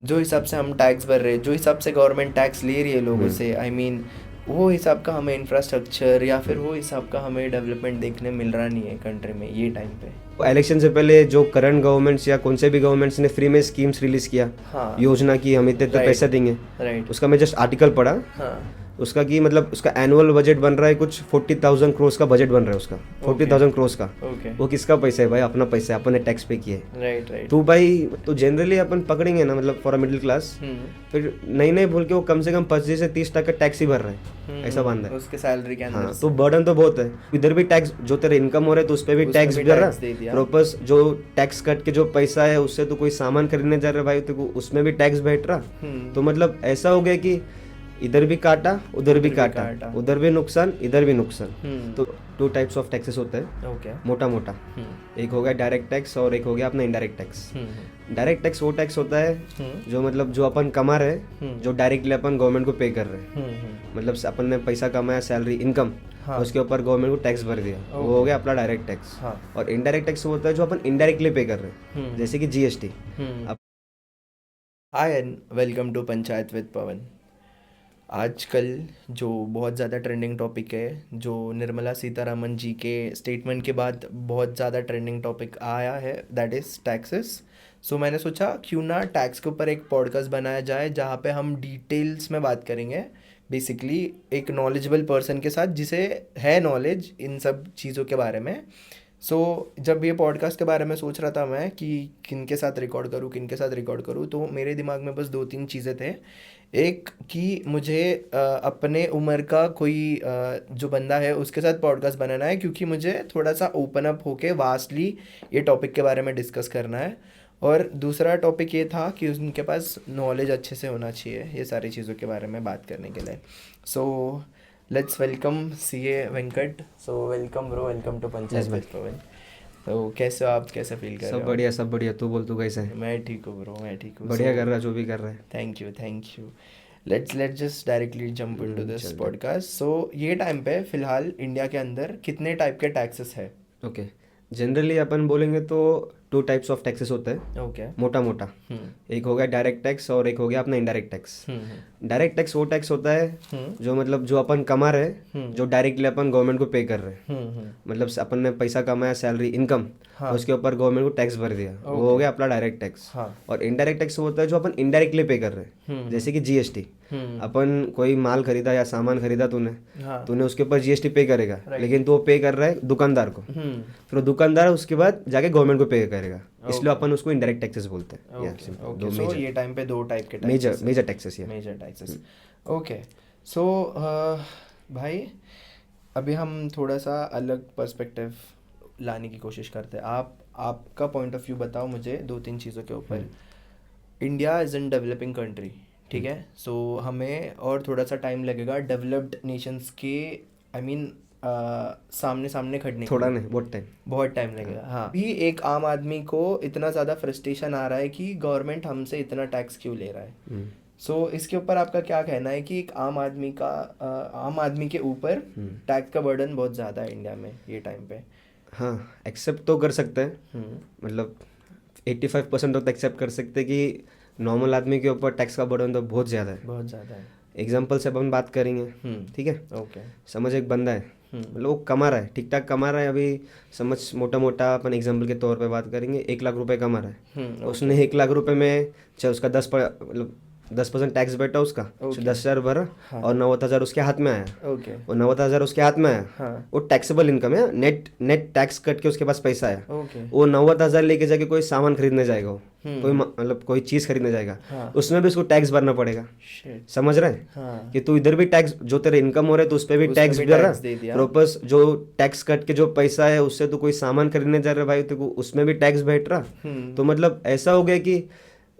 जो हिसाब से हम टैक्स भर रहे हैं, जो हिसाब से गवर्नमेंट टैक्स ले रही है लोगों हम्म से, आई मीन वो हिसाब का हमें इंफ्रास्ट्रक्चर या फिर वो हिसाब का हमें डेवलपमेंट देखने मिल रहा नहीं है कंट्री में ये टाइम पे। इलेक्शन से पहले जो करंट गवर्नमेंट्स या कौन से भी गवर्नमेंट्स ने फ्री में स्कीम्स रिलीज किया, हाँ। योजना की हम इतने इतने पैसे राइट। देंगे, राइट। उसका मैं जस्ट आर्टिकल पढ़ा। हाँ। उसका कि मतलब उसका एनुअल बजट बन रहा है कुछ 40,000 करोड़ का बजट बन रहा है उसका, ओके। 40,000 करोड़ का। ओके। वो किसका पैसा है भाई? अपना पैसा है, अपन ने टैक्स पे किया है। राइट। राइट। तो भाई तो जनरली अपन पकड़ेंगे ना, मतलब फॉर अ मिडिल क्लास, फिर नहीं नहीं बोल के वो कम से कम 25 से 30% टैक्स ही भर रहे हैं, ऐसा बांधा है। उसके सैलरी के अंदर हाँ, से तो बर्डन तो बहुत है। इधर भी टैक्स, जो तेरा इनकम हो रहा है तो उस पर भी उसमें टैक्स भी भर रहा टैक्स दे है। दिया। प्रॉपर जो टैक्स कट के जो पैसा है उससे तो कोई सामान खरीदने जा रहा है भाई, तो उसमें भी टैक्स बैठ रहा। तो मतलब ऐसा हो गया कि इधर भी काटा उधर भी काटा, उधर भी नुकसान इधर भी नुकसान। तो 2 टाइप्स ऑफ टैक्सेस होते हैं ओके। मोटा मोटा। एक हो गया डायरेक्ट टैक्स और एक हो गया अपना इनडायरेक्ट टैक्स। डायरेक्ट टैक्स वो टैक्स होता है जो मतलब जो अपन कमा रहे हैं, जो डायरेक्टली अपन गवर्नमेंट को पे कर रहे हैं। मतलब अपन ने पैसा कमाया, सैलरी इनकम, उसके ऊपर गवर्नमेंट को टैक्स भर दिया, वो हो गया अपना डायरेक्ट टैक्स। और इनडायरेक्ट टैक्स होता है जो अपन इनडायरेक्टली पे कर रहे हैं, जैसे कि GST. Hi and welcome to panchayat with Pawan. आजकल जो बहुत ज़्यादा ट्रेंडिंग टॉपिक है, जो निर्मला सीतारमन जी के स्टेटमेंट के बाद बहुत ज़्यादा ट्रेंडिंग टॉपिक आया है, दैट इज़ टैक्सेस। सो मैंने सोचा क्यों ना टैक्स के ऊपर एक पॉडकास्ट बनाया जाए जहाँ पे हम डिटेल्स में बात करेंगे, बेसिकली एक नॉलेजेबल पर्सन के साथ जिसे है नॉलेज इन सब चीज़ों के बारे में। सो जब ये पॉडकास्ट के बारे में सोच रहा था मैं कि किन के साथ रिकॉर्ड करूँ, किन के साथ रिकॉर्ड करूँ, तो मेरे दिमाग में बस दो तीन चीज़ें थे। एक कि मुझे अपने उम्र का कोई जो बंदा है उसके साथ पॉडकास्ट बनाना है, क्योंकि मुझे थोड़ा सा ओपन अप होके वास्टली ये टॉपिक के बारे में डिस्कस करना है। और दूसरा टॉपिक ये था कि उनके पास नॉलेज अच्छे से होना चाहिए ये सारी चीज़ों के बारे में बात करने के लिए। So let's welcome CA Venkat. So welcome bro, welcome to Panchayat yes भाई, विद पवन। तो कैसे हो आप, कैसे फील कर रहे सब हो? बढ़िया सब बढ़िया। तू बोल, तू कैसा है? मैं ठीक हूँ ब्रो, मैं ठीक हूँ। बढ़िया कर रहा है जो भी कर रहा है। Thank you, thank you. Let's just directly jump into this चल दे। पॉडकास्ट। सो ये टाइम पे फिलहाल इंडिया के अंदर कितने टाइप के टैक्सेस है? ओके, जनरली अपन बोलेंगे तो 2 टाइप्स ऑफ टैक्सेस होते हैं ओके। मोटा मोटा। एक हो गया डायरेक्ट टैक्स और एक हो गया अपना इनडायरेक्ट टैक्स। हम्म। डायरेक्ट टैक्स वो टैक्स होता है जो मतलब जो अपन कमा रहे हैं, जो डायरेक्टली अपन गवर्नमेंट को पे कर रहे हैं। मतलब अपन ने पैसा कमाया, सैलरी इनकम, हाँ। उसके ऊपर गवर्नमेंट को टैक्स भर दिया, वो हो ओके। गया अपना डायरेक्ट टैक्स। हाँ। और इनडायरेक्ट टैक्स होता है जो अपन इनडायरेक्टली पे कर रहे हैं, जैसे कि जीएसटी। अपन कोई माल खरीदा या सामान खरीदा तूने, हाँ। तूने उसके ऊपर जीएसटी पे करेगा, लेकिन तो वो पे कर रहा है दुकानदार को, हम्म। फिर वो दुकानदार उसके बाद जाके गवर्नमेंट को पे करेगा, इसलिए ओके। अपन उसको इनडायरेक्ट टैक्सेस बोलते हैं। या ओके। Simple okay. दो सो ये टाइम पे दो टाइप के मेजर टैक्सेस है। मेजर टैक्सेस या मेजर टैक्सेस। ओके। सो भाई अभी हम थोड़ा सा अलग पर्सपेक्टिव लाने की कोशिश करते हैं। आपका पॉइंट ऑफ व्यू बताओ मुझे दो तीन चीज़ों के ऊपर। India is an developing country, ठीक है। सो हमें और थोड़ा सा टाइम लगेगा डेवलप्ड नेशंस के, आई मीन सामने सामने खड़ने के थोड़ा लिए। नहीं, बहुत टाइम। बहुत टाइम लगेगा, हाँ। भी एक आम आदमी को इतना ज़्यादा फ्रस्ट्रेशन आ रहा है कि गवर्नमेंट हमसे इतना टैक्स क्यों ले रहा है। सो इसके ऊपर आपका क्या कहना है कि एक आम आदमी के ऊपर टैक्स का बर्डन बहुत ज़्यादा है इंडिया में ये टाइम पे? हाँ, एक्सेप्ट तो कर सकते हैं, मतलब 85% तो एक्सेप्ट कर सकते हैं कि नॉर्मल आदमी के ऊपर टैक्स का बर्डन तो बहुत ज़्यादा है। बहुत ज़्यादा है। एग्जाम्पल से अपन बात करेंगे, ठीक है। ओके। समझ एक बंदा है, मतलब वो कमा रहा है, ठीक ठाक कमा रहा है। अभी समझ मोटा मोटा अपन एग्जाम्पल के तौर पे बात करेंगे, 1 लाख रुपए कमा रहा है। उसने 1 लाख रुपए में चाहे उसका मतलब 10% टैक्स बैठा उसका, ओके। 10,000 भरा, और 90,000 उसके हाथ में आया। ओके। और 90,000 उसके हाथ में आया, हाँ। वो टैक्सेबल इनकम है, नेट नेट टैक्स कट के उसके पास पैसा आया। ओके। वो 90,000 लेके जाके कोई सामान खरीदने जाएगा, वो कोई मतलब कोई चीज़ खरीदने जाएगा, हाँ। उसमें भी उसको टैक्स भरना पड़ेगा। शिट। समझ रहे हैं हाँ। कि तू इधर भी टैक्स, जो तेरे इनकम हो रहा है तो उस पर भी उसमें टैक्स भी भर रहा, टैक्स दे दिया। प्रॉपर जो टैक्स कट के जो पैसा है उससे तो कोई सामान खरीदने जा रहा है भाई, तो उसमें भी टैक्स बैठ रहा। तो मतलब ऐसा हो गया कि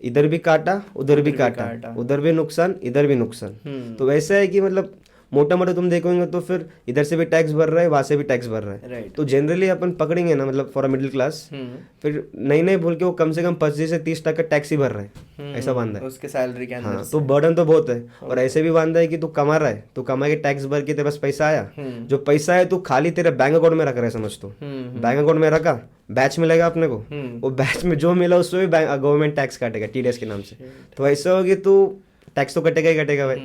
इधर भी काटा उधर भी काटा, उधर भी नुकसान इधर भी नुकसान। तो वैसा है कि मतलब मोटा मोटा तुम देखोगे तो फिर इधर से भी टैक्स भर रहा है, वहां से भी टैक्स भर रहा है। राइट। तो जनरली अपन पकड़ेंगे ना, मतलब फॉर अ मिडिल क्लास, फिर नहीं नहीं बोल के वो कम से कम 25 से 30% टैक्स ही भर रहा है, ऐसा बांधा है। उसके सैलरी के अंदर हाँ, से। तो बर्डन तो बहुत है। और ऐसे भी बांधा है कि तू कमा रहा है, तू कमा के टैक्स भर के तेरे पास पैसा आया, जो पैसा है तू खाली तेरे बैंक अकाउंट में रख रहा है, समझ तो। बैंक अकाउंट में रखा, बैच मिलेगा अपने को, वो बैच में जो मिला उसमें भी गवर्नमेंट टैक्स काटेगा TDS के नाम से। तो ऐसा होगी तो टैक्स तो कटेगा ही कटेगा भाई,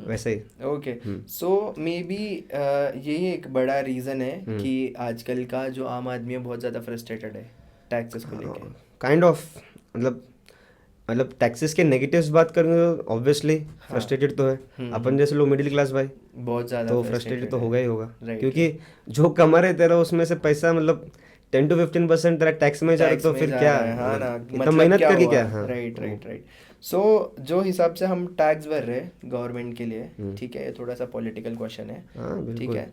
वैसे ही। ओके, सो मे बी यही एक बड़ा रीज़न है कि आजकल का जो आम आदमी है बहुत ज़्यादा फ्रस्ट्रेटेड है टैक्सेस को लेके। काइंड ऑफ, मतलब टैक्सेस के नेगेटिव्स बात करेंगे तो ऑब्वियसली फ्रस्ट्रेटेड तो है। अपन जैसे लोग मिडिल क्लास भाई बहुत ज़्यादा तो फ्रस्ट्रेटेड तो होगा ही होगा, Right, क्योंकि जो कमा रहे तेरा उसमें से पैसा मतलब 10 to 15% तेरा टैक्स में जा रहा है, तो फिर क्या, हाँ ना, इतना मतलब मेहनत क्या करके हुआ? क्या। हाँ, राइट राइट राइट। सो जो हिसाब से हम टैक्स भर रहे हैं गवर्नमेंट के लिए, ठीक है, ये थोड़ा सा पॉलिटिकल क्वेश्चन है, हाँ, ठीक बिल्कुल। है।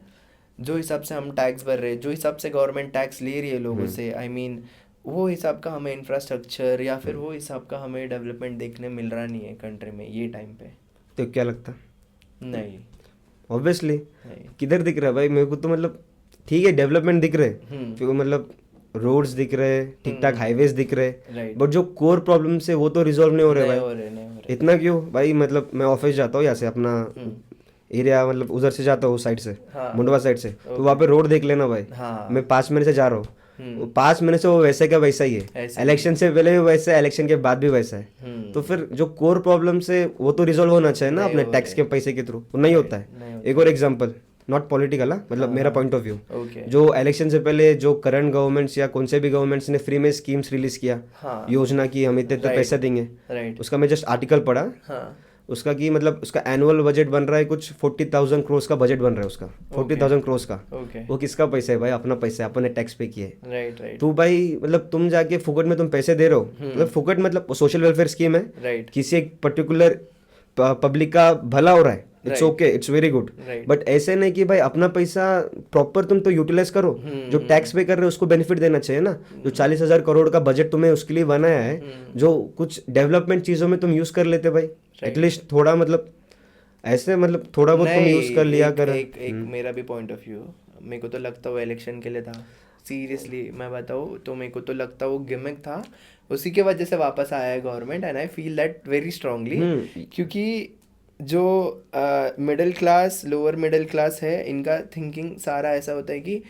जो हिसाब से हम टैक्स भर रहे हैं, जो हिसाब से गवर्नमेंट टैक्स ले रही है लोगों से, आई मीन वो हिसाब का हमें इंफ्रास्ट्रक्चर या फिर वो हिसाब का हमें डेवलपमेंट देखने मिल रहा नहीं है कंट्री में ये टाइम पे। तो क्या लगता? नहीं ऑब्वियसली नहीं। किधर दिख रहा है भाई मेरे को तो, मतलब ठीक है डेवलपमेंट दिख रहे, क्योंकि मतलब रोड्स दिख रहे, ठीक ठाक हाईवेज दिख रहे, राइट। बट जो कोर प्रॉब्लम्स है वो तो रिजॉल्व नहीं हो रहे नहीं भाई। हो रहे, नहीं हो रहे। इतना क्यों भाई, मतलब मैं ऑफिस जाता हूँ यहाँ से अपना एरिया, मतलब उधर से जाता हूँ साइड से, हाँ। मुंडवा साइड से, तो वहाँ पे रोड देख लेना भाई। हाँ। मैं 5 मिनट से जा रहा हूँ, 5 मिनट से वो वैसे का वैसा ही है, ऐसे इलेक्शन से पहले भी वैसा है, इलेक्शन के बाद भी वैसा है। तो फिर जो कोर प्रॉब्लम है वो तो रिजॉल्व होना चाहिए ना अपने टैक्स के पैसे के थ्रू, वो नहीं होता है। एक और एग्जांपल, नॉट पॉलिटिकल, मतलब मेरा पॉइंट ऑफ व्यू, ओके। जो इलेक्शन से पहले जो करंट गवर्नमेंट्स या कौन से भी गवर्नमेंट्स ने फ्री में स्कीम्स रिलीज किया, हाँ। योजना की हम इतने पैसे देंगे, राइट। उसका मैं जस्ट आर्टिकल पढ़ा, हाँ। उसका कि मतलब उसका एनुअल बजट बन रहा है कुछ 40,000 करोड़ का बजट बन रहा है उसका, 40,000 करोड़ का। ओके। वो किसका पैसा है भाई? अपना पैसा है, अपन ने टैक्स पे किया है। राइट राइट तो भाई मतलब तुम जाके फुकट में तुम पैसे दे रहे हो, मतलब फुकट मतलब सोशल वेलफेयर स्कीम है, राइट किसी एक पर्टिकुलर पब्लिक का भला हो रहा है, it's okay, it's very good. Right. But ऐसे नहीं कि भाई अपना पैसा प्रॉपर तुम तो यूटिलाइज करो, जो टैक्स पे कर रहे हो उसको बेनिफिट देना चाहिए ना। जो 40,000 करोड़ का बजट तुम्हें उसके लिए बनाया है, जो कुछ डेवलपमेंट चीजों में तुम यूज कर लेते भाई, एटलीस्ट थोड़ा, मतलब ऐसे मतलब थोड़ा बहुत तुम यूज कर लिया कर। एक मेरा भी पॉइंट ऑफ व्यू, मेरे को तो लगता वो इलेक्शन के लिए था, सीरियसली मैं बताऊँ तो मेरे को तो लगता वो गिमिक था, उसी के वजह से वापस आया है government, and I feel that very strongly. क्योंकि जो middle class, lower middle class है, इनका थिंकिंग सारा ऐसा होता है कि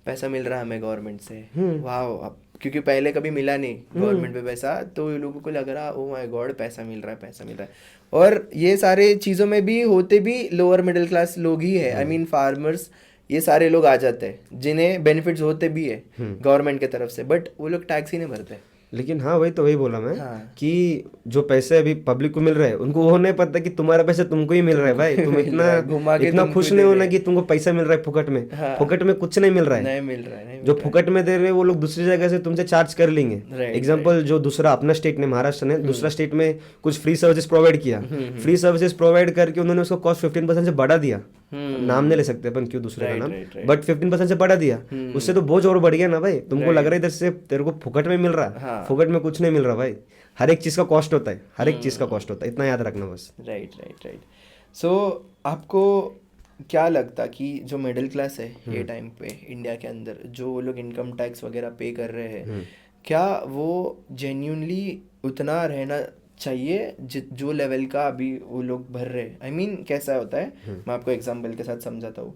पैसा मिल रहा है हमें गवर्नमेंट से, वाह, अब क्योंकि पहले कभी मिला नहीं गवर्नमेंट पे पैसा, तो ये लोगों को लग रहा ओ माय गॉड पैसा मिल रहा है, पैसा मिल रहा है। और ये सारे चीज़ों में भी होते भी लोअर मिडिल क्लास लोग ही है, आई मीन फार्मर्स, ये सारे लोग आ जाते हैं जिन्हें बेनिफिट्स होते भी है गवर्नमेंट की तरफ से, बट वो लोग टैक्स ही नहीं भरते। लेकिन हाँ भाई, तो वही बोला मैं, हाँ। कि जो पैसे अभी पब्लिक को मिल रहा है उनको वो नहीं पता कि तुम्हारा पैसा तुमको ही मिल रहा है भाई। तुम घुमा के इतना तुमको खुश दे नहीं रहे होना कि तुमको पैसा मिल रहा है फुकट में। हाँ। फुकट में कुछ नहीं मिल रहा है, नहीं मिल रहा है, नहीं जो मिल रहा फुकट में दे रहे हैं वो लोग दूसरी जगह से तुमसे चार्ज कर लेंगे। Right, एग्जाम्पल जो दूसरा अपना स्टेट ने, महाराष्ट्र ने दूसरा स्टेट में कुछ फ्री सर्विसेज प्रोवाइड किया, फ्री सर्विसेज प्रोवाइड करके उन्होंने उसको कॉस्ट 15% से बढ़ा दिया। नाम नहीं ले सकते अपन क्यों दूसरे का नाम, बट 15% से बढ़ा दिया, उससे तो बोझ और बढ़ गया ना भाई। तुमको लग रहा है इधर से तेरे को फुकट में मिल रहा है, हाँ। फुकट में कुछ नहीं मिल रहा भाई। हर एक चीज का कॉस्ट होता है, हर एक चीज का कॉस्ट होता है, इतना याद रखना बस। Right right right. सो आपको क्या लगता कि जो मिडिल क्लास है ये टाइम पे इंडिया के अंदर, जो वो लोग इनकम टैक्स वगैरह पे कर रहे हैं, क्या वो जेन्यूनली उतना रहना चाहिए जो लेवल का अभी वो लोग भर रहे हैं? आई मीन कैसा होता है, मैं आपको एग्जांपल के साथ समझाता हूँ।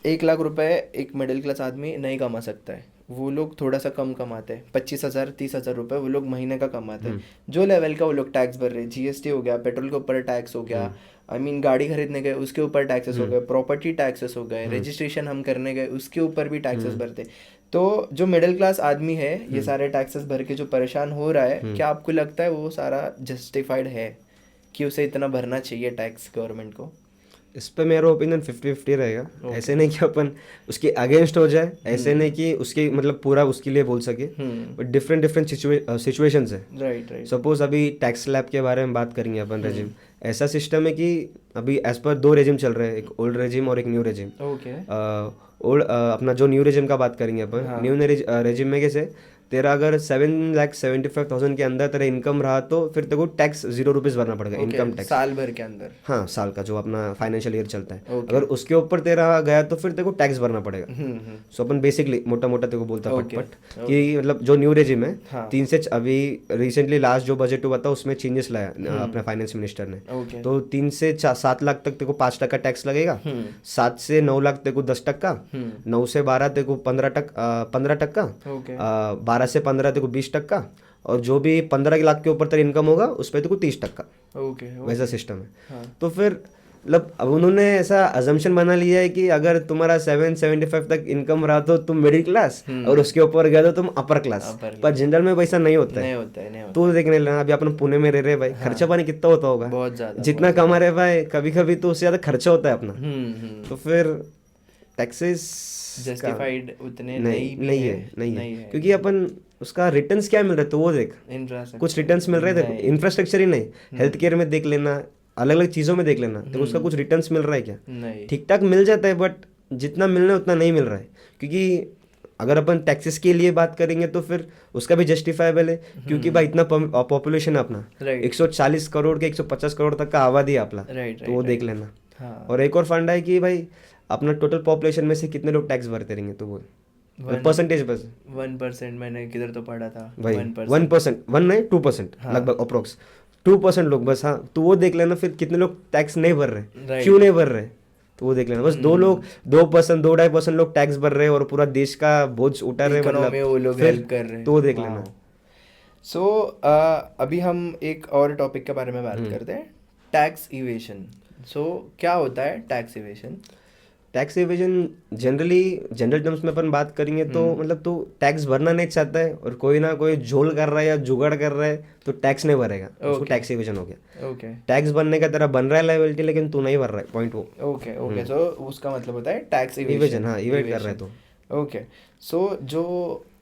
1 लाख रुपए एक मिडिल क्लास आदमी नहीं कमा सकता है, वो लोग थोड़ा सा कम कमाते हैं, 25,000 30,000 रुपए वो लोग महीने का कमाते हैं। जो लेवल का वो लोग टैक्स भर रहे हैं, GST हो गया, पेट्रोल के ऊपर टैक्स हो गया, आई मीन गाड़ी खरीदने गए उसके ऊपर टैक्सेस हो गए, प्रॉपर्टी टैक्सेस हो गए, रजिस्ट्रेशन हम करने गए उसके ऊपर भी टैक्सेस भरते। तो जो मिडिल क्लास आदमी है ये सारे टैक्सेस भर के जो परेशान हो रहा है, क्या आपको लगता है वो सारा जस्टिफाइड है कि उसे इतना भरना चाहिए टैक्स गवर्नमेंट को? इस पे मेरा ओपिनियन 50-50 रहेगा। ऐसे नहीं कि अपन उसके अगेंस्ट हो जाए, ऐसे नहीं कि उसके मतलब पूरा उसके लिए बोल सके, बट डिफरेंट डिफरेंट सिचुएशंस है। Right right. सपोज अभी टैक्स स्लैब के बारे में बात करेंगे अपन, रेजिम ऐसा सिस्टम है कि अभी एज पर 2 रेजिम चल रहे हैं, एक ओल्ड रेजिम और एक न्यू रेजिम। ओके। ओल्ड अपना जो न्यू रेजिम का बात करेंगे अपन, न्यू रेजिम में कैसे तेरा अगर 7,75,000 के अंदर तेरा इनकम रहा तो फिर तेरे को टैक्स 0 रुपीज़ भरना पड़ेगा, इनकम टैक्स साल भर के अंदर। हाँ, साल का जो अपना फाइनेंशियल ईयर चलता है। Okay. अगर उसके ऊपर तेरा गया तो फिर तेरे को टैक्स भरना पड़ेगा। सो अपन बेसिकली मोटा मोटा तेरे को बोलता है Okay. पट कि मतलब जो न्यू रेजिम है हाँ। 3 से अभी रिसेंटली लास्ट जो बजट हुआ था उसमें चेंजेस लाया अपने फाइनेंस मिनिस्टर ने। Okay. तो 3 से 7 लाख तक तेरे को 5% टैक्स लगेगा, 7 से 9 लाख तेरे को 10%, 9 से 12 तेरे को 15%, Okay. 12 से 15 तेरे को 20%, और जो भी 15 लाख के ऊपर तेरा इनकम होगा उस पर तेरे को 30%। Okay. वैसा सिस्टम है। हाँ। तो फिर मतलब अब उन्होंने ऐसा अजम्पशन बना लिया है कि अगर तुम्हारा 775 तक इनकम रहा तो तुम मिडिल क्लास, और उसके ऊपर गया तो तुम अपर क्लास। पर जनरल में वैसा नहीं होता है। नहीं होता। तो देखने लेना, अभी अपन पुणे में रह रहे भाई, खर्चा पानी कितना होता होगा, बहुत ज्यादा। जितना कमा रहे भाई, कभी कभी तो उससे ज्यादा खर्चा होता है अपना। तो फिर टैक्सेस जस्टिफाइड उतने नहीं है क्योंकि अपन उसका रिटर्न्स क्या मिल रहा है तो वो देख, कुछ रिटर्न्स मिल रहे थे, इंफ्रास्ट्रक्चर ही नहीं, हेल्थ केयर में देख लेना, अलग अलग चीज़ों में देख लेना, तो उसका कुछ रिटर्न्स मिल रहा है क्या? नहीं। ठीक ठाक मिल जाता है, बट जितना मिलना है उतना नहीं मिल रहा है। क्योंकि अगर अपन टैक्सेस के लिए बात करेंगे तो फिर उसका भी जस्टिफाइबल है, क्योंकि भाई इतना पॉपुलेशन है अपना, 140 करोड़ के 150 करोड़ तक का आबादी है अपना, तो वो देख लेना। और एक और फंडा है कि भाई अपना टोटल पॉपुलेशन में से कितने लोग टैक्स भरते रहेंगे, तो वो परसेंटेज बस 1% मैंने किधर तो पढ़ा था भाई, 1%, 1 नहीं 2% लगभग अप्रोक्स 2% लोग बस। हाँ, तो वो देख लेना फिर कितने लोग टैक्स नहीं भर रहे, क्यों नहीं भर रहे, तो वो देख लेना। बस 2% लोग टैक्स भर रहे हैं और पूरा देश का बोझ उठा रहे, मतलब वो लोग हेल्प कर रहे हैं, तो वो देख लेना। सो अभी हम एक और टॉपिक के बारे में बात करते हैं, टैक्स इवेशन। सो क्या होता है tax evasion? Tax evasion general terms में अपन बात करेंगे तो मतलब तो टैक्स भरना नहीं चाहता है और कोई ना कोई झोल कर रहा है या जुगाड़ कर रहा है तो टैक्स नहीं भरेगा, उसको टैक्स इवेजन हो गया। ओके। टैक्स भरने का तेरा बन रहा है लायबिलिटी, लेकिन तू नहीं भर रहा है, पॉइंट वो। ओके सो उसका मतलब होता है टैक्स इवेजन। हाँ, इवेट कर रहा है तो। ओके। सो जो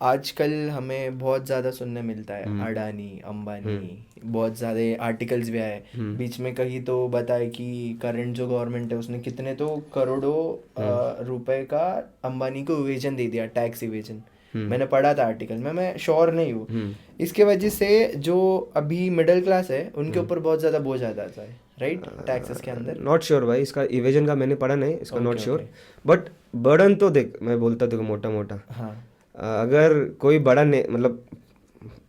आजकल हमें बहुत ज़्यादा सुनने मिलता है, अडानी अंबानी, बहुत ज़्यादा आर्टिकल्स भी आए बीच में, कहीं तो बताए कि करंट जो गवर्नमेंट है उसने कितने तो करोड़ों रुपए का अंबानी को इवेजन दे दिया, टैक्स इवेजन। मैंने पढ़ा था आर्टिकल में, मैं श्योर नहीं हूँ। इसके वजह से जो अभी मिडिल क्लास है उनके ऊपर बहुत ज़्यादा बोझ आ जाता है, राइट, टैक्सेस के अंदर। नॉट श्योर भाई, इसका इवेजन का मैंने पढ़ा नहीं, इसका नॉट श्योर, बट बर्डन तो देख, मैं बोलता देखो मोटा मोटा। हाँ। अगर कोई बड़ा मतलब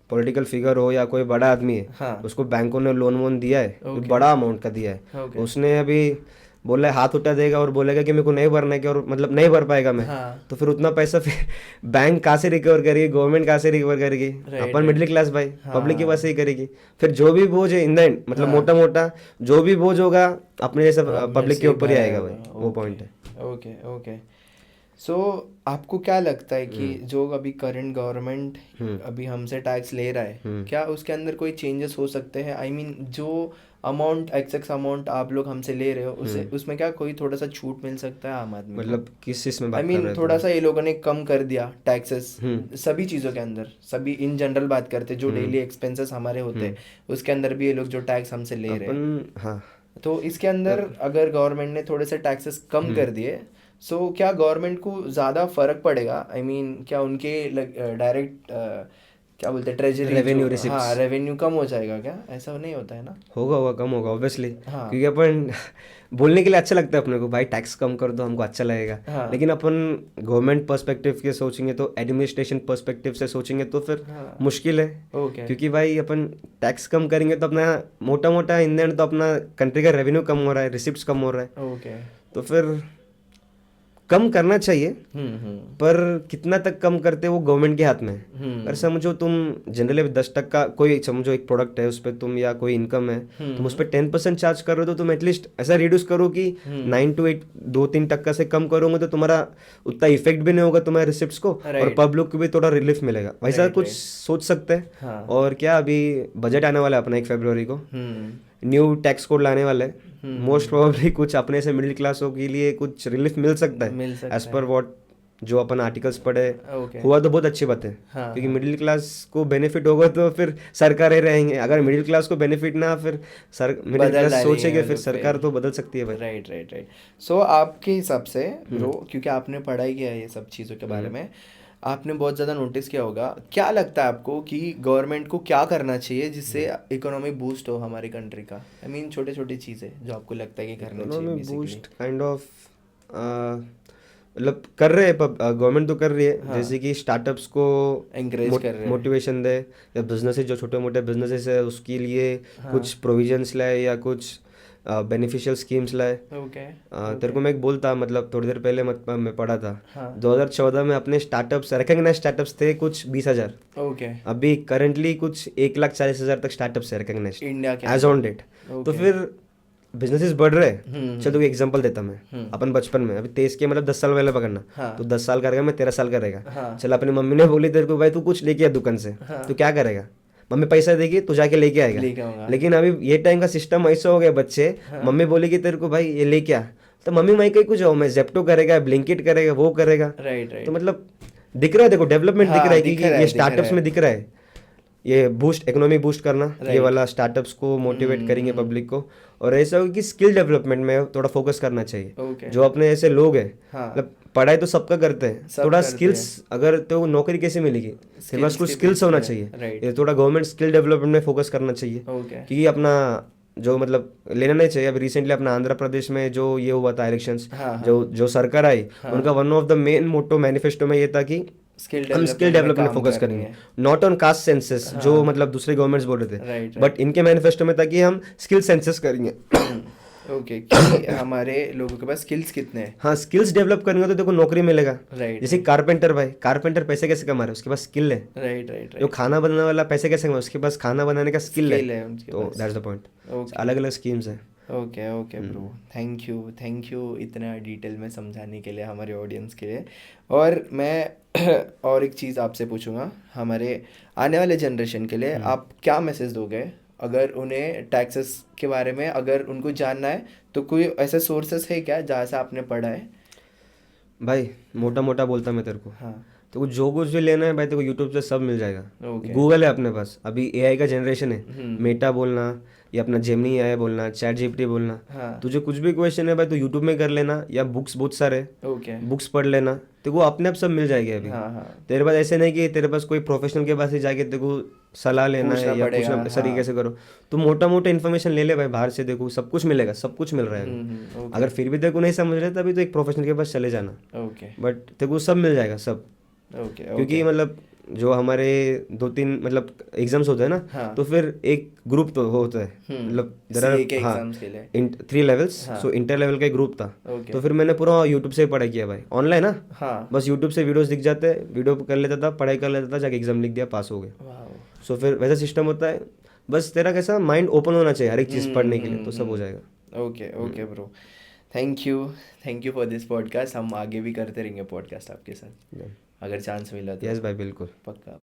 पॉलिटिकल फिगर हो या कोई बड़ा आदमी है, हाँ। उसको बैंकों ने लोन वोन दिया है, बड़ा अमाउंट का दिया है, उसने अभी बोला है हाथ उठा देगा और बोलेगा कि मेरे को नहीं भरना है, और मतलब नहीं भर पाएगा मैं। हाँ। तो फिर उतना पैसा फिर बैंक कहाँ से रिकवर करेगी, गवर्नमेंट कहाँ से रिकवर करेगी? अपन मिडिल क्लास भाई, पब्लिक की वजह ही करेगी। फिर जो भी बोझ है इन द एंड, मतलब मोटा मोटा जो भी बोझ होगा अपने जैसा पब्लिक के ऊपर ही आएगा भाई, वो पॉइंट है। ओके। सो आपको क्या लगता है कि जो अभी करंट गवर्नमेंट अभी हमसे टैक्स ले रहा है, क्या उसके अंदर कोई चेंजेस हो सकते हैं? आई मीन जो अमाउंट एक्सेस अमाउंट आप लोग हमसे ले रहे हो उसे उसमें क्या कोई थोड़ा सा छूट मिल सकता है आम आदमी? मतलब किस चीज में बात कर रहे हैं? थोड़ा सा ये लोगों ने कम कर दिया टैक्सेस सभी चीज़ों के अंदर, सभी इन जनरल बात करते हैं, जो डेली एक्सपेंसेस हमारे होते हैं उसके अंदर भी ये लोग जो टैक्स हमसे ले रहे हैं। हाँ, तो इसके अंदर अगर गवर्नमेंट ने थोड़े से टैक्सेस कम कर दिए, सो क्या गवर्नमेंट को ज़्यादा फर्क पड़ेगा? आई मीन क्या उनके डायरेक्ट क्या बोलते हैं ट्रेजरी रेवेन्यू, हाँ, रेवेन्यू कम हो जाएगा क्या? ऐसा नहीं होता है ना? होगा कम होगा ऑब्वियसली। हाँ। क्योंकि अपन बोलने के लिए अच्छा लगता है अपने को, भाई टैक्स कम कर दो हमको अच्छा लगेगा। हाँ। लेकिन अपन गवर्नमेंट पर्सपेक्टिव के सोचेंगे तो, एडमिनिस्ट्रेशन पर्सपेक्टिव से सोचेंगे तो फिर मुश्किल है। क्योंकि भाई अपन टैक्स कम करेंगे तो अपना मोटा मोटा इन द एंड तो अपना कंट्री का रेवेन्यू कम हो रहा है, रिसिप्ट्स कम हो रहा है। तो फिर कम करना चाहिए, पर कितना तक कम करते वो गवर्नमेंट के हाथ में है। अगर समझो तुम जनरली 10% कोई समझो एक प्रोडक्ट है उस पर तुम या कोई इनकम है, तुम उस पर 10% चार्ज कर रहे हो तो तुम एटलीस्ट ऐसा रिड्यूस करो कि 9 to 8 2-3% से कम करोगे तो तुम्हारा उतना इफेक्ट भी नहीं होगा तुम्हारे रिसिप्ट्स को, और पब्लिक को भी थोड़ा रिलीफ मिलेगा। वैसा कुछ सोच सकते हैं। और क्या अभी बजट आने वाला है अपना 1 फरवरी को, न्यू टैक्स कोड लाने वाले, मोस्ट प्रोबेबली कुछ अपने से मिडिल क्लासों के लिए कुछ रिलीफ मिल सकता है एज पर व्हाट जो अपन आर्टिकल्स पढ़े। हुआ तो बहुत अच्छी बात है। क्योंकि मिडिल क्लास को बेनिफिट होगा तो फिर सरकार ही रहेंगे, अगर मिडिल क्लास को बेनिफिट ना फिर मिडिल क्लास सोचेगा फिर सरकार तो बदल सकती है भाई। राइट। सो आपके हिसाब से ब्रो, क्योंकि आपने पढ़ाई किया है ये सब चीज़ों के बारे में, आपने बहुत ज़्यादा नोटिस किया होगा, क्या लगता है आपको कि गवर्नमेंट को क्या करना चाहिए जिससे इकोनॉमी बूस्ट हो हमारी कंट्री का? आई मीन छोटे छोटे चीज़ें जो आपको लगता है कि करनी चाहिए economy basically. Boost kind of मतलब कर रहे हैं, गवर्नमेंट तो कर रही है। हाँ, जैसे कि स्टार्टअप्स को एंकरेज कर रहे हैं। मोटिवेशन दे, या बिजनेसेस जो छोटे मोटे बिजनेसेस है उसके लिए हाँ, कुछ प्रोविजंस लाए या कुछ बेनिफिशियल स्कीम्स लाए। ओके, तेरे को मैं एक बोलता, मतलब थोड़ी देर पहले मैं पढ़ा था, हाँ, 2014 में अपने स्टार्टअप्स, रिकग्नाइज स्टार्टअप्स थे कुछ 20,000। ओके, अभी करंटली कुछ 1,40,000 तक स्टार्टअप्स है रिकग्नाइज इंडिया के एज ऑन डेट। तो ओके। फिर बिजनेसेस बढ़ रहे हैं। हम्म, चल तो एग्जांपल देता मैं, अपन बचपन में, अभी 23 के मतलब 10 साल पहले पकड़ना, हाँ, तो 10 साल करेगा, मैं 13 साल करेगा। हाँ, चल अपनी मम्मी ने बोली तेरे को भाई तू कुछ लेके आ दुकान से, हाँ, तो क्या करेगा? मम्मी पैसा देगी तो जाके लेके आएगा। लेके आऊंगा। लेकिन अभी ये टाइम का सिस्टम ऐसा हो गया, बच्चे हाँ, मम्मी बोलेगी तेरे को भाई ये लेके आ, तो मम्मी मैं कहीं कुछ जाऊँ, मैं जेप्टो करेगा, ब्लिंकिट करेगा, वो करेगा। राइट, तो राइट, मतलब दिख रहा है, देखो डेवलपमेंट दिख रहा हाँ, है दिख कि रहा ये है, दिख रहा स्टार्टअप्स है। में दिख रहा है। ये बूस्ट, इकोनॉमी बूस्ट करना, ये राइट, वाला स्टार्टअप्स को मोटिवेट करेंगे पब्लिक को। और ऐसा हो कि स्किल डेवलपमेंट में थोड़ा फोकस करना चाहिए। ओके, जो अपने ऐसे लोग हैं, हाँ, मतलब पढ़ाई तो सबका करते हैं, सब थोड़ा करते स्किल्स, अगर तो नौकरी कैसे मिलेगी, तेरे पास स्किल्स कुछ के स्किल्स बेस होना पे। चाहिए। राइट, ये थोड़ा गवर्नमेंट स्किल डेवलपमेंट में फोकस करना चाहिए, ओके, क्योंकि अपना जो मतलब लेना नहीं चाहिए। अभी रिसेंटली अपना आंध्र प्रदेश में जो ये हुआ था इलेक्शंस, हाँ, हाँ, जो सरकार आई, उनका one of the main motto manifesto में ये था कि स्किल हम स्किल डेवलपमेंट में डेवलपमेंट काम फोकस करनी करेंगे, है। नॉट ऑन कास्ट सेंसस, जो मतलब दूसरे गवर्नमेंट्स बोल रहे थे। राइट, बट इनके मैनिफेस्टो में था कि हम स्किल सेंसस करेंगे। ओके, कि हमारे लोगों के पास स्किल्स कितने हैं। हाँ, स्किल्स डेवलप करेंगे तो देखो नौकरी मिलेगा। राइट, जैसे कारपेंटर भाई, कारपेंटर पैसे कैसे कमा रहे हैं, उसके पास स्किल है। राइट, राइट, जो राइट, खाना बनाने वाला पैसे कैसे कमा, उसके पास खाना बनाने का स्किल है। स्किल है उनके तो पास। That's the point. ओके, अलग अलग स्कीम्स है। Okay, okay bro, thank you इतना डिटेल में समझाने के लिए हमारे ऑडियंस के लिए। और मैं और एक चीज़ आपसे पूछूंगा, हमारे आने वाले जनरेशन के लिए आप क्या मैसेज दोगे, अगर उन्हें टैक्सेस के बारे में अगर उनको जानना है, तो कोई ऐसे सोर्सेस है क्या जहाँ से आपने पढ़ा है? भाई मोटा मोटा बोलता मैं तेरे को, हाँ, तो जो कुछ भी लेना है भाई तेरे को यूट्यूब से सब मिल जाएगा। ओके, गूगल है अपने पास, अभी एआई का जनरेशन है। हम्म, मेटा बोलना या अपना जेमिनी एआई बोलना, चैट जीपीटी बोलना, हाँ, तुझे कुछ भी क्वेश्चन है भाई तो यूट्यूब में कर लेना, या बुक्स बहुत सारे ओके, बुक्स पढ़ लेना, तेरे को अपने आप सब मिल जाएगी अभी। हाँ, हाँ, तेरे पास ऐसे नहीं कि तेरे पास कोई प्रोफेशनल के पास ही जाके तेरे को सलाह लेना पूछना है या पड़ेगा, पूछना, सर ये हाँ, कैसे करो। तो मोटा मोटा इन्फॉर्मेशन ले ले भाई, बाहर से देखो सब कुछ मिलेगा, सब कुछ मिल रहा है अभी। ओके, अगर फिर भी तेरे को नहीं समझ रहा तभी तो एक प्रोफेशनल के पास चले जाना, ओके, बट तेरे को सब मिल जाएगा सब। ओके, क्योंकि ओके, मतलब जो हमारे 2-3 मतलब एग्जाम्स होते हैं ना, हाँ, तो फिर एक ग्रुप तो होता है, मतलब सीए के हाँ एग्जाम्स के लिए। 3 लेवल्स। हाँ, सो इंटर लेवल का एक ग्रुप था। ओके, तो फिर मैंने पूरा यूट्यूब से ही पढ़ाई किया भाई, ऑनलाइन ना, हाँ, बस यूट्यूब से वीडियोस दिख जाते हैं, वीडियो कर लेता था, पढ़ाई कर लेता था, जाके एग्जाम लिख दिया, पास हो गए। वाह, सो फिर वैसा सिस्टम होता है, बस तेरा कैसा माइंड ओपन होना चाहिए हर एक चीज़ पढ़ने के लिए, तो सब हो जाएगा। Okay, okay bro, thank you for this podcast. हम आगे भी करते रहेंगे पॉडकास्ट आपके साथ, अगर चांस मिला तो। यस भाई, बिल्कुल। पक्का।